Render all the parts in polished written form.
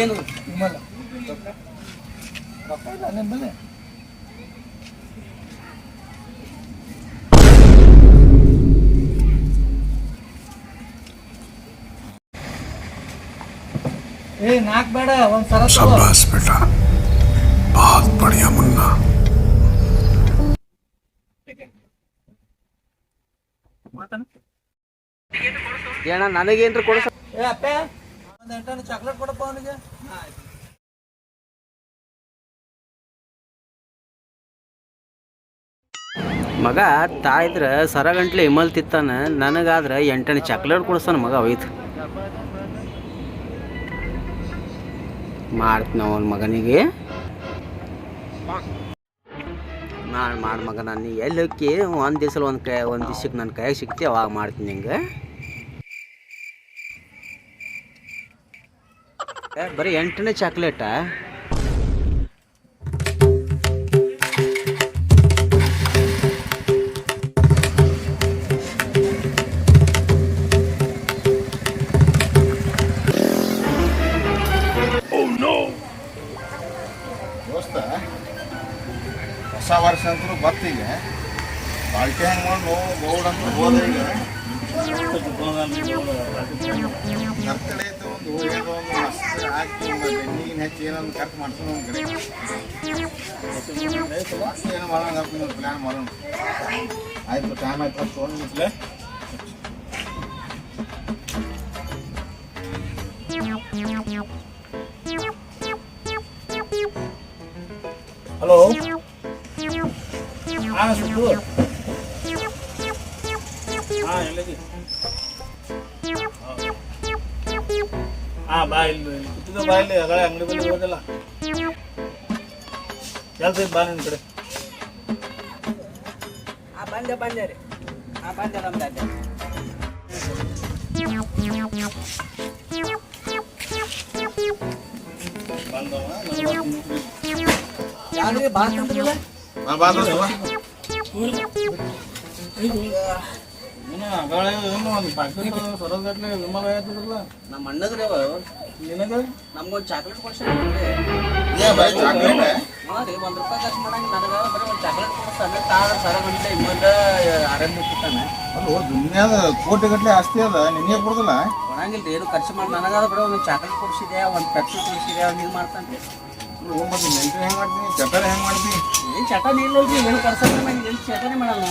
ಏನು ವಿಮಲ ರೊಕ್ಕ ಇಲ್ಲ ನಿಮ್ಮಲ್ಲಿ? ए नाक ಬೇಡ ಒಂದು ಸರ शाबाश बेटा बहुत बढ़िया मुन्ना ಏನ ನನಗೇನ್ರಿ ಕೊಡ ಏ ಅಪ್ಪ ಒಂದು 8 ಚಾಕ್ಲೇಟ್ ಕೊಡಪ್ಪ ಅವನಿಗೆ. ಮಗ ತಾಯಿದ್ರ ಸರಗಂಟ್ಲೆ ಇಮಲ್ ತಿತ್ತಾನ, ನನಗಾದ್ರೆ 8 ಚಾಕ್ಲೇಟ್ ಕೊಡಿಸ್ತಾನ ಮಗ. ಒಯ್ತು ಮಾಡ್ತೀನಿ ಅವನ ಮಗನಿಗೆ. ಮಾಡಿ ಮಗ, ನಾನು ಎಲ್ಲಿ ಹೋಗಿ ಒಂದು ದಿವ್ಸ ಒಂದು ದಿವ್ಸಕ್ಕೆ ನನ್ನ ಕೈಯಾಗ ಸಿಗ್ತಿ ಅವಾಗ ಮಾಡ್ತೀನಿ ಹಿಂಗೆ. ಬರೀ 8ನೇ ಚಾಕ್ಲೇಟಾ? ದೋಸ್ತ, ಹೊಸ ವರ್ಷ ಅಂತೂ ಬರ್ತೀಗ ಬಾಳ್ಕೆ ಹೆಂಗೆ ಮಾಡಿ ನೋಡಂತ ಹೋದ್ರೆ ಈಗ ಕರ್ತಳೆ ಐತೆ ಒಂದು ಏನೋ ಒಂದು ಮಸ್ತ್ ಹಾಕಿ ಬೆನ್ನಿಗಿನ ಹೆಚ್ಚಿ ಏನೊಂದು ಖರ್ಚು ಮಾಡ್ಸೋಣ ಒಂದು ಕಡೆ ಏನೋ ಮಾಡೋಣ ಪ್ಲ್ಯಾನ್ ಮಾಡೋಣ. ಆಯ್ತು, ಟೈಮ್ ಆಯ್ತು ಫೋನ್ ಮುಟ್ಲೆ. ಹಲೋ, ಹಾಂ ಸುತ್ತು, ಹಾಂ ಎಲ್ಲಿದೆ? ಹಾಂ ಬಾ, ಇಲ್ಲಿ ಕೂತಿದ್ದ ಬಾ, ಇಲ್ಲಿ ಅಗಳ ಅಂಗಡಿ ಬಲ್ಲಿ ಹೋಗೋದಿಲ್ಲ ಕೆಲಸ ಬಾ ನಿನ್ನ ಕಡೆ. ಬಂದೆ ರೀ, ಬಂದೆ ನಮ್ದು ಯಾವ್ದು ಭಾಳ ತಂದ್ರಿಲ್ಲ? ಬಾ ದೋಸ್ತ ಬಾ. ಏನು ಒಂದು ಪ್ಯಾಕೆಟ್ ಸರೋಗಟ್ಲೆ ವಿಮಲ ಆಯ್ತದ್ರಲ್ಲ ನಮ್ಮ ಅಣ್ಣಗ್ರಿ ಅವ. ನಿನಗೆ ನಮ್ಗೊಂದು ಚಾಕ್ಲೇಟ್ ಕೊಡ್ಸಿ. ಏ ಬೈ ಚಾಕ್ಲೇಟ್? ಹಾಂ ರೀ, $1 ಖರ್ಚು ಮಾಡಂಗೆ ನನಗೆ ಬರೀ ಒಂದು ಚಾಕ್ಲೇಟ್ ಕೊಡ್ತಾನೆ. ಸರಗಂಟೆ ಇಮ್ಮದ ಆರಂಭ ಇಟ್ಟಿರ್ತಾನೆ. ಅಲ್ಲೋ, ದುನಿಯಾದ ಕೋಟಿಗಟ್ಟಲೆ ಆಸ್ತಿ ಅದ, ನಿನಗೆ ಕೊಡೋದಿಲ್ಲ? ಕೊಡಂಗಿಲ್ಲ ರೀ, ಏನು ಖರ್ಚು ಮಾಡಿ ನನಗಾದ ಬರೀ ಒಂದು ಚಾಕ್ಲೇಟ್ ಕೊಡಿಸಿದೆ, ಒಂದು ಪೆಪ್ಸಿ ಕೊಡಿಸಿದೆ, ಅವ್ನು ಇದು ಮಾಡ್ತಾನೆ. ಮತ್ತೆ ನೆಂಟ್ರಿ ಹೆಂಗೆ ಮಾಡ್ತೀನಿ, ಚಟರ್ ಹೆಂಗೆ ಮಾಡ್ತೀನಿ? ಏನು ಚಟನಿ ಇಲ್ಲ ರೀ, ಏನು ಖರ್ಚು ಮಾಡಿ ಎಲ್ಲಿ ಚಟನೆ ಮಾಡಲ್ಲ.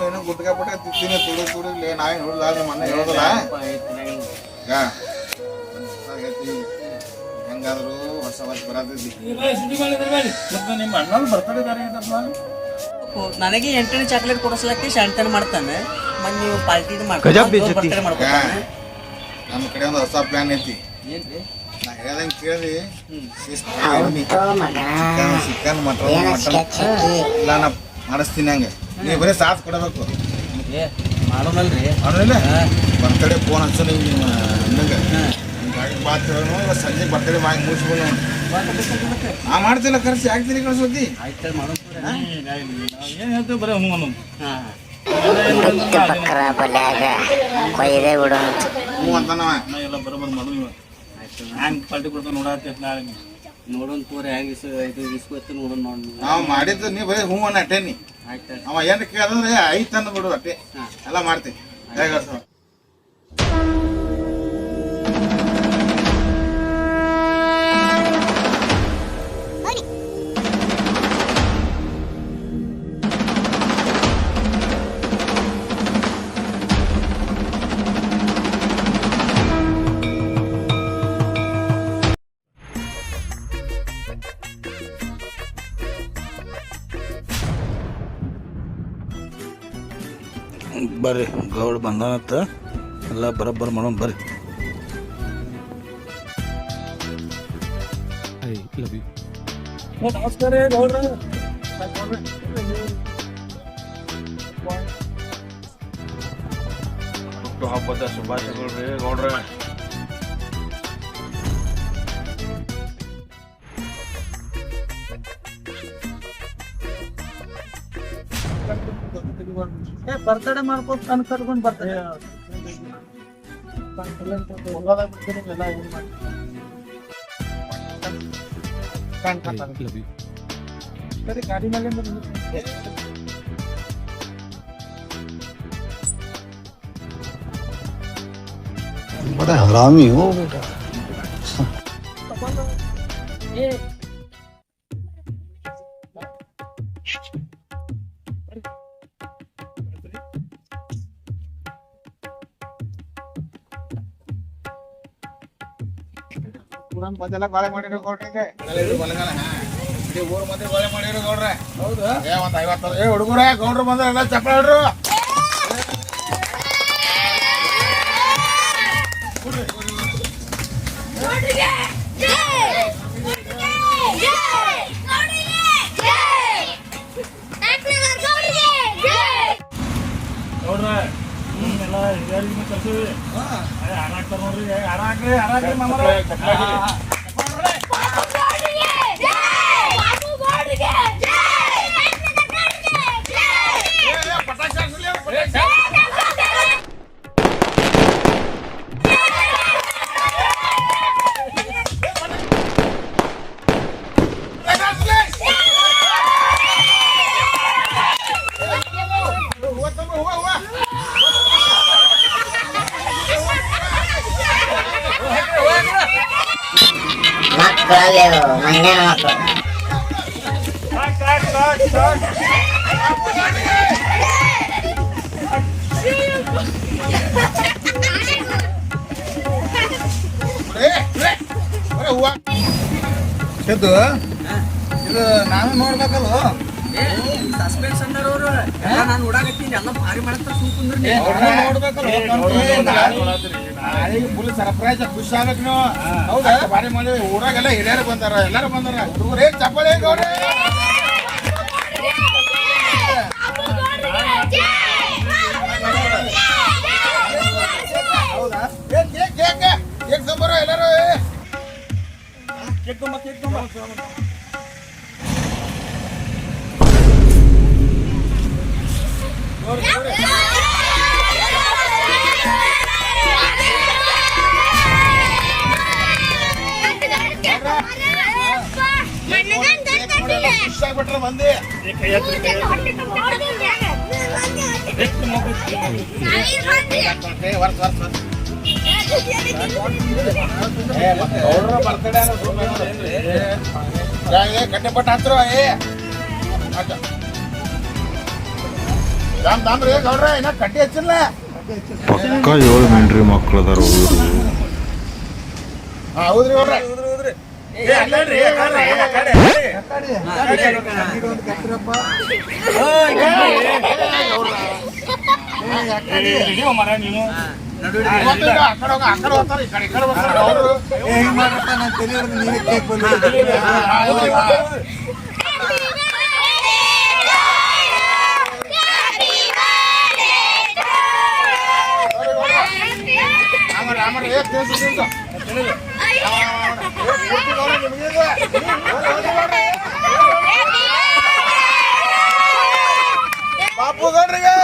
ಏನೋ ಗುಟ್ಕ ಪುಟ್ಕ ತಿಂತೀನಿ, ತುಡುಲಿ ನಾವೇನು ಹುಡುಗ ಮನೆ ಹೇಳೋದಿಲ್ಲ. ಹೆಂಗಾದ್ರು ಹೊಸ ವರ್ಷ ಬರತೈತಿ. ಮತ್ತೆ ನಿಮ್ಮ ಅಣ್ಣನ ಬರ್ತಡೇ ಬೇರೆ ಐತಪ್ಪ. ನನಗೆ 8ನೇ ಚಾಕ್ಲೇಟ್ ಕೊಡಿಸ್ಲಕ್ಕೆ ಶಾಂತನ ಮಾಡ್ತಾನೆ. ಮತ್ತೆ ನೀವು ಪಾರ್ಟಿ ಮಾಡ್ಕೊತಾನೆ ಮಾಡ್ಕೊತಾನೆ. ನಮ್ಮ ಕಡೆ ಒಂದು ಹೊಸ ಪ್ಲಾನ್ ಐತಿ. ಏನ್ರಿ? ನಾ ಹೇಳ್ದಂಗೆ ಕೇಳಿ ಚಿಕನ್ ಮಟನ್ ಇಲ್ಲ ನಾ ಮಾಡಿಸ್ತೀನಿ. ಹಂಗೆ ನೀವು ಬರೀ ಸಾಥ್ ಕೊಡಬೇಕು. ಏ ಮಾಡೋಣಲ್ರಿ, ಮಾಡೋದಿಲ್ಲ? ಬರ್ತಡೇ ಫೋನ್ ಹಚ್ಚು ನಿಮ್ಮ ಅಣ್ಣಂಗೆ. ಗಾಡಿ ಬಾತ್ ಸಂಜೆ ಬರ್ತಡೇ ಮಾಡಿ ಮುಗಿಸ್ಬೋದು. ನಾ ಮಾಡ್ತಿಲ್ಲ, ಖರ್ಚು ಯಾಕೆ ಕಳ್ಸೋತಿ? ಆಯ್ತು ಮಾಡೋಣ. ಏನು ಹೇಳ್ತೀವಿ ಬರೀ ಹ್ಞೂ ಅನ್ನೋದು. ಹ್ಞೂ ಅಂತಾನವ. ಎಲ್ಲ ಬರೋಬರ್ ಮಾಡೋದು. ಇವಾಗ ಹ್ಯಾಂಗೆ ಪಾರ್ಟಿ ಕೊಡ್ತಾನೆ ನೋಡಾತಿ ನಾಳೆ ನೋಡೋಣ ತೋರಿ ಹೆಂಗೆ ಇದು ಇಸ್ಕೊತ್ತು ನೋಡೋಣ. ನಾವು ಮಾಡಿದ್ದು ನೀವು ಬರೀ ಹ್ಞೂ ಅನ್ನ ಅಟ್ಟೇನಿ. ಆಯ್ತು, ಅವ ಏನು ಕೇಳಿದ್ರೆ ಐತೆ ಅಂದು ಬಿಡು ಅಟ್ಟೆ. ಎಲ್ಲ ಮಾಡ್ತೀವಿ. ಹೇಗೆ ಬರ್ರಿ, ಗೌಡ್ ಬಂದಾನತ್ತ, ಎಲ್ಲ ಬರೋಬ್ಬರ ಮಾಡೋಣ ಬರ್ರಿ. ನಮಸ್ಕಾರ ಗೌಡ್ರ. ಹಬ್ಬದ ಶುಭಾಶಯಗಳು ರೀ ಗೌಡ್ರ. ಬರ್ತಡೇ ಮಾಡ್ಕೊಂಡು ಕರ್ಕೊಂಡು ಬರ್ತಾರೆ. ಗಾಡಿ ಮೇಲೆ बड़ा हरामी हो बेटा ಮೊದಲ ಗೋಳೆ ಮಾಡಿರೋ ಗೌಡ್ರಿಗೆ ಬಲಗಾಲ ಊರ್ ಮಂದಿ ಗೋಳೆ ಮಾಡಿರೋ ಗೌಡ್ರೆ ಹೌದಾ ಒಂದ್ 50 ಹುಡುಗರ ಗೌಡ್ರು ಬಂದ್ರೆ ಎಲ್ಲ ಚಪ್ಪಳ ಹೇಳ್ರು ನೋಡ್ರ ಎಲ್ಲ ಹಿರಿಯರಿಗೆ ಕಲ್ಸಿವಿ ಹಾರಾಕ್ತಾರ ನೋಡ್ರಿ ಹಾರಾಕ್ರಿ ಮಾಮರ ಮಕ್ಕಳಲ್ಲಿ ಮಂಡ್ಯನ ಮಕ್ಕಳು ಇದು ನಾವೇ ನೋಡ್ಬೇಕಲ್ಲ ಸಸ್ಪೆನ್ಸ್ ಅಂದಾರ ಅವ್ರು ನಾನು ನೋಡಾಕತ್ತೀನಿ ಎಲ್ಲ ಭಾರಿ ಮಾಡತ್ತ ಸುಮ್ಕುಂದ್ರಿ ಫುಲ್ ಸರ್ಪ್ರೈಸ್ ಖುಷಿ ಆಗ್ಬೇಕು ನೀವು ಹೌದಾ ಬಾರಿ ಮಾಡಿ ಊರಾಗೆಲ್ಲ ಹಿರಿಯರು ಬಂದಾರ ಎಲ್ಲಾರು ಬಂದಾರ ಹುಡುಗರು ಚಪ್ಪಲಿ ಗೌಡ್ರೆ ಹೌದಾ ಕೇಕ್ ತೊಂಬರೋ ಎಲ್ಲಾರು ಕೇಕ್ ತೊಂಬ ಕೇಕ್ ತೊಂಬ ಖುಷಿ ಆಗ್ಬಿಟ್ರ ಮಂದಿ ಕೈ ಹತ್ರಿ ವರ್ಷ ಗೌಡ್ರ ಬರ್ತಡೇ ಗಡ್ಡೆ ಪಟ್ಟ ಹತ್ರ ದಾಮ್ ರೀ ಗೌಡ್ರ ಇನ್ನ ಕಡ್ಡಿ ಹಚ್ಚಿಲ್ಲ ಪಕ್ಕ 7 ಮೆಂಡ್ರಿ ಮಕ್ಕಳು ಅದಾರ ಹೌದ್ರಿ ಗೌಡ್ರ ಮರ ನೀನು ಹೆಂಗ್ ಮಾಡಪ್ಪ ನಾನು ತಿಳಿಯೋದು ನೀವೇ ಕೇಕ್ ಬಂದು ಬಾಪು ಗೌಡ್ರಿಗೆ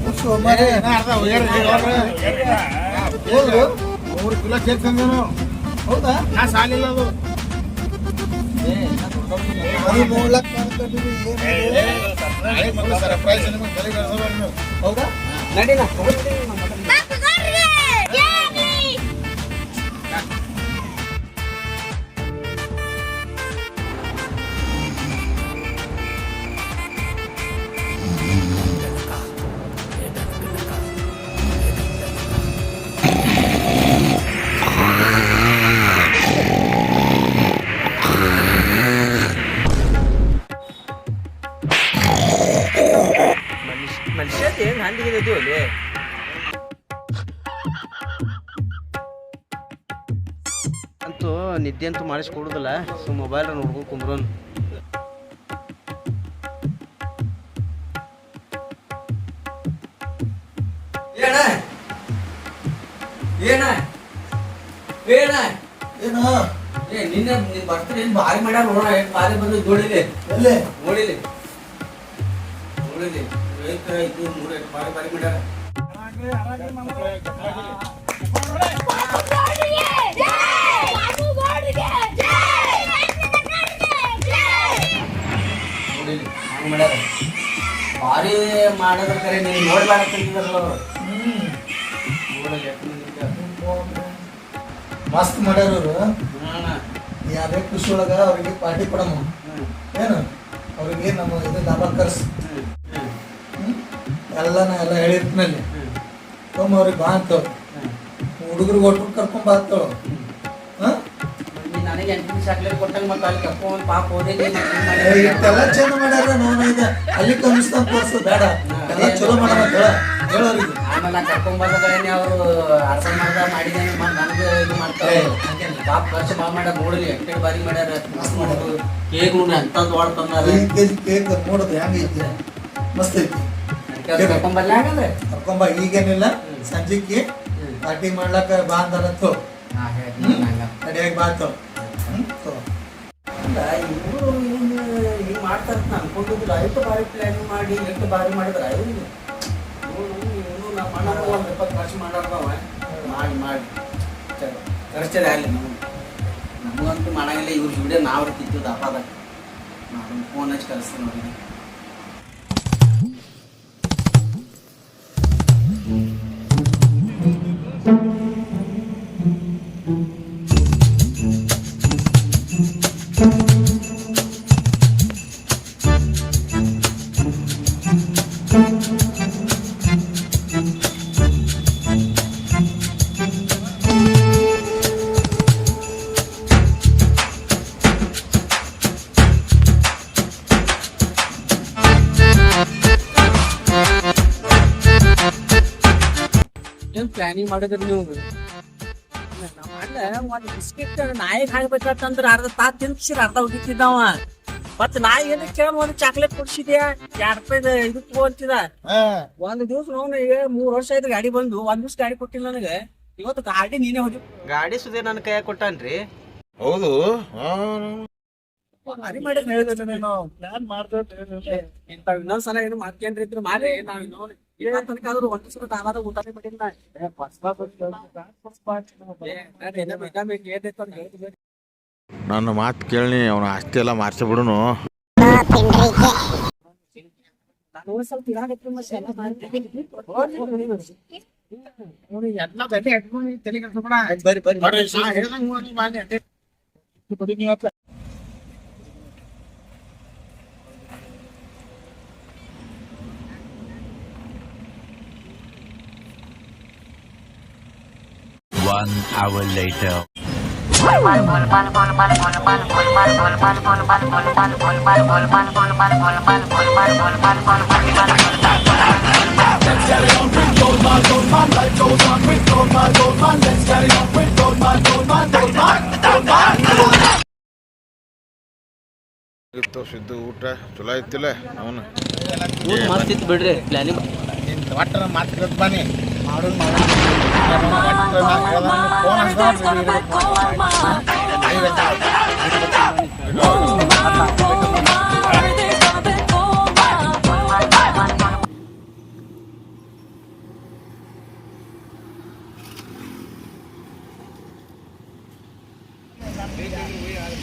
ಖುಷಿ ಮರೆ 3 ಕಿಲೋ ಕೇಕ್ ತಂದೇನು ಹೌದಾ ನಾ ಸಾಲಿಲ್ಲ ಅದು ಅದು ನೋಡ್ಲಕ್ ಸರ್ಪ್ರೈಸ್ ನಿಮಗೆ ತಲೆಗೆ ಹೌದಾ ನಡಿನ ವರ್ಷದ ಏನು ಹಂದಿಗಿದ್ದು ಅಲ್ಲಿ ಅಂತೂ ನಿದ್ದೆ ಅಂತೂ ಮಾಡಿಸ್ಕೊಡುದಿಲ್ಲ ಸೊ ಮೊಬೈಲ್ ನೋಡ್ಕೊಂಡು ಕುಂದ್ರೋನು ಏನ ಏನ ಏನ ಏನು ಏ ನಿನ್ನೆ ನೀನ್ ಬರ್ತೀರಿ ಏನು ಭಾರಿ ಮಾಡ್ಯಾರ ನೋಡ ಎಷ್ಟು ಭಾರಿ ಬಂದು ನೋಡಿಲಿ ಎಲ್ಲಿ ನೋಡಿಲಿ ನೋಡಿಲಿ ಇದು ಮೂರು ಎಷ್ಟು ಭಾರಿ ಭಾರಿ ಮಾಡ್ಯಾರ ನೋಡಿಲಿ ಹಂಗೆ ಮಾಡ್ಯಾರ ಭಾರಿ ಮಾಡೋದ್ರ ಕರೆ ನೀನು ನೋಡ್ಬೇಡ ತಂದಿದಾರಲ್ಲ ಅವರು ನೋಡಲಿ ಎಷ್ಟು ಮಸ್ತ್ ಮಾಡ್ಯಾರ ಯಾರೇ ಖುಷಿ ಒಳಗ ಅವ್ರಿಗೆ ಪಾರ್ಟಿ ಕೊಡಮ್ಮ ಏನು ಅವ್ರಿಗೆ ನಮ್ಮ ಇದು ದಾಬಾ ಕರ್ಸ್ ಎಲ್ಲ ಹೇಳಿರ್ತಿನಲ್ಲಿ ತೊಂಬ ಅವ್ರಿಗೆ ಬಾ ಅಂತವ್ ಹುಡುಗರಿಗೆ ಒಟ್ಟು ಕರ್ಕೊಂಡ್ ಬಾ ಅಂತವ್ ನನಗೆ ಎಂಟು ಚಾಕ್ಲೇಟ್ ಕೊಟ್ಟಂಗ ಮತ್ತೆ ಅಲ್ಲಿ ಕರ್ಕೊಂಡ್ ಪಾಪ ಹೋದೆ ಇಷ್ಟೆಲ್ಲ ಚಂದ ಮಾಡ್ಯಾರ ನೋಡ ಇದು ಅಲ್ಲಿ ಕಮಿಸ್ತಾನ ತೋರ್ಸು ಬೇಡ ಎಲ್ಲ ಚಲೋ ಮಾಡಮ್ಮ ಹೇಳೋರಿಗೆ ಆಮೇಲೆ ನಾ ಕರ್ಕೊಂಡ್ ಬಂದಗಳೇನೆ ಅವರು ಅರ್ಥ ಮಾಡಿದ್ದೇನೆ ನನಗೆ ಇದು ಮಾಡ್ತಾರೆ ಪಾಪ ಖರ್ಚು ಭಾಳ ಮಾಡ್ಯಾರ ನೋಡಲಿ ಎಂಟು ಬಾರಿ ಮಾಡ್ಯಾರ ಮಸ್ತ್ ಮಾಡೋದು ಕೇಕ್ ನೋಡಿ ಅಂತಂದು ವಾಡ್ ತಂದಾರ 5 kg ಕೇಕ್ ನೋಡೋದು ಹೆಂಗೈತಿ ಮಸ್ತ್ ಐತಿ ಕರ್ಕೊಂಬರ್ಲಿ ಹಾಗಾದ್ರೆ ಕರ್ಕೊಂಬ ಈಗೇನಿಲ್ಲ ಸಂಜೆಗೆ ಪಾರ್ಟಿ ಮಾಡ್ಲಕ್ಕ ಬಾ ಅಂತಾರತ್ತು ಅಡಿಯಾಗಿ ಬಾತು ಇವರು ಹಿಂಗೆ ಮಾಡ್ತಾರೆ ಅನ್ಕೊಂಡಿದ್ರು ಎಷ್ಟು ಬಾರಿ ಪ್ಲಾನ್ ಮಾಡಿ ಎಷ್ಟು ಬಾರಿ ಮಾಡಿದ್ರ ಇವ್ರಿಗೆ ನಮ್ಮ ಅಣ್ಣ ಒಂದು 20 ಖರ್ಚು ಮಾಡಾರ್ದವ ಮಾಡಿ ಖರ್ಚದೆ ಆಗಲಿ ನಮಗಂತೂ ಮಾಡಂಗಿಲ್ಲ ಇವ್ರ ವಿಡಿಯೋ ನಾವು ಇರ್ತಿತ್ತು ದಪ್ಪಾದಾಗ ನಾನು ಫೋನ್ ಹಚ್ಚಿ ಕಳಿಸ್ತೀನಿ ಅವ್ರಿಗೆ ಪ್ಲಾನಿಂಗ್ ಮಾಡಿದ್ರಿ ನೀವು ನಮ್ಮ ಅಣ್ಣ ಒಂದು ಬಿಸ್ಕಿಟ್ ನಾಯಿಗೆ ಹಾಕ್ಬೇಕಂತಂದ್ರೆ ಅರ್ಧ ತಾತ್ ತಿನ್ಸಿರ ಅರ್ಧ ಉಗಿತಿದ್ದವ ಮತ್ ನಾಯಿ ಏನ್ ಕೇಳ ಒಂದು ಚಾಕ್ಲೇಟ್ ಕೊಡ್ಸಿದ್ಯಾ $2 ಇದು ತಗೋಂತಿದ ಒಂದ್ ದಿವ್ಸ ನೋವು ಈಗ 3 ವರ್ಷ ಆಯ್ತು ಗಾಡಿ ಬಂದು ಒಂದ್ ದಿವ್ಸ ಗಾಡಿ ಕೊಟ್ಟಿಲ್ಲ ನನಗೆ ಇವತ್ತು ಗಾಡಿ ನೀನೇ ಹೋಗಿ ಗಾಡಿ ಸುದೇ ನನ್ನ ಕೈಯಾಗ ಕೊಟ್ಟಾನ್ರಿ ಹೌದು ಅರಿ ಮಾಡಿ ಹೇಳಿದ್ರೆ ನೀನು ಪ್ಲಾನ್ ಮಾಡ್ದೆ ಇಂಥವ್ ಇನ್ನೊಂದ್ಸಲ ಏನು ಮಾಡ್ಕೊಂಡ್ರಿ ಇದ್ರು ಮಾಡಿ ನಾವ್ ಇನ್ನೊಂದು ತನಕಾದ್ರೂ ಒಂದ್ ದಿವ್ಸ ತಾನಾದ ಊಟನೇ ಮಾಡಿಲ್ಲ ನನ್ನ ಮಾತು ಕೇಳಿ ಅವನ ಆಸ್ತಿ ಎಲ್ಲ ಮಾರ್ಸಿ ಬಿಡುನು ನಾನು ಸ್ವಲ್ಪ ಇರಾಗತ್ತೆ ಎಲ್ಲ ಗಡ್ಡೆ ಹಾಕೊಂಡು ತಲೆ ಕೆಡ್ಸ್ಕೊಬೇಡ. ನಾ ಹೇಳ್ದಂಗ್ ಮಾಡಿ ಅಡ್ಡೆ ಕೊಡಿ ನೀವು ಅಪ್ಪ. One hour later. ಸಿದ್ದು ಊಟ ಚಲೋ ಐತಿಲ್ಲ ಅವನು ಮಸ್ತ್ ಇತ್ತು ಬಿಡ್ರಿ ಪ್ಲಾನಿಂಗ್ ಒಟ್ಟರ ಮಾತು ಬನ್ನಿ ಮಾಡೋದು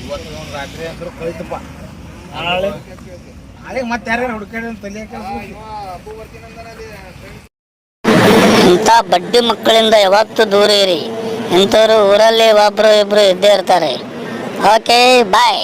ಇವತ್ತು ರಾತ್ರಿ ಅಂದ್ರೆ ಕಳಿತಪ್ಪ ನಾಳೆ ಮತ್ತೆ ಯಾರ್ಯಾರು ಹುಡುಕಾಡಿ ತಲೆ ಇಂಥ ಬಡ್ಡಿ ಮಕ್ಕಳಿಂದ ಯಾವತ್ತೂ ದೂರ ಇರಿ. ಇಂಥವ್ರು ಊರಲ್ಲಿ ಒಬ್ರು ಇಬ್ರು ಇದ್ದೇ ಇರ್ತಾರೆ. ಓಕೆ ಬಾಯ್.